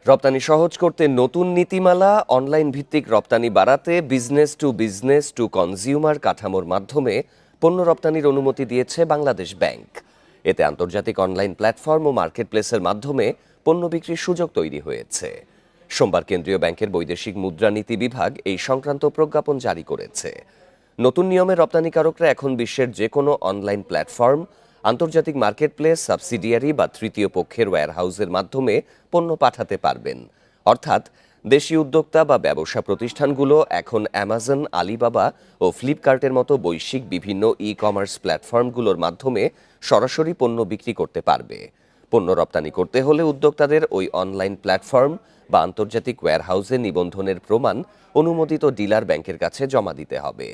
রপ্তানি সহজ করতে নতুন নীতিমালা, অনলাইন ভিত্তিক রপ্তানি বাড়াতে বিজনেস টু কনজিউমার কাঠামোর মাধ্যমে পণ্য রপ্তানির অনুমতি দিয়েছে বাংলাদেশ ব্যাংক। এতে আন্তর্জাতিক অনলাইন প্ল্যাটফর্ম ও মার্কেটপ্লেসের মাধ্যমে পণ্য বিক্রির সুযোগ তৈরি হয়েছে। সোমবার কেন্দ্রীয় ব্যাংকের বৈদেশিক মুদ্রানীতি বিভাগ এই সংক্রান্ত প্রজ্ঞাপন জারি করেছে। নতুন নিয়মে রপ্তানিকারকরা এখন বিশ্বের যে কোনো অনলাইন প্ল্যাটফর্ম, আন্তর্জাতিক মার্কেটপ্লেস, সাবসিডিয়ারি বা তৃতীয় পক্ষের ওয়্যারহাউসের মাধ্যমে পণ্য পাঠাতে পারবেন। অর্থাৎ দেশীয় উদ্যোক্তা বা ব্যবসা প্রতিষ্ঠানগুলো এখন অ্যামাজন, আলিবাবা ও ফ্লিপকার্টের মতো বৈশ্বিক বিভিন্ন ই-কমার্স প্ল্যাটফর্মগুলোর মাধ্যমে সরাসরি পণ্য বিক্রি করতে পারবে। পণ্য রপ্তানি করতে হলে উদ্যোক্তাদের ওই অনলাইন প্ল্যাটফর্ম বা আন্তর্জাতিক ওয়্যারহাউসে নিবন্ধনের প্রমাণ অনুমোদিত ডিলার ব্যাংকের কাছে জমা দিতে হবে।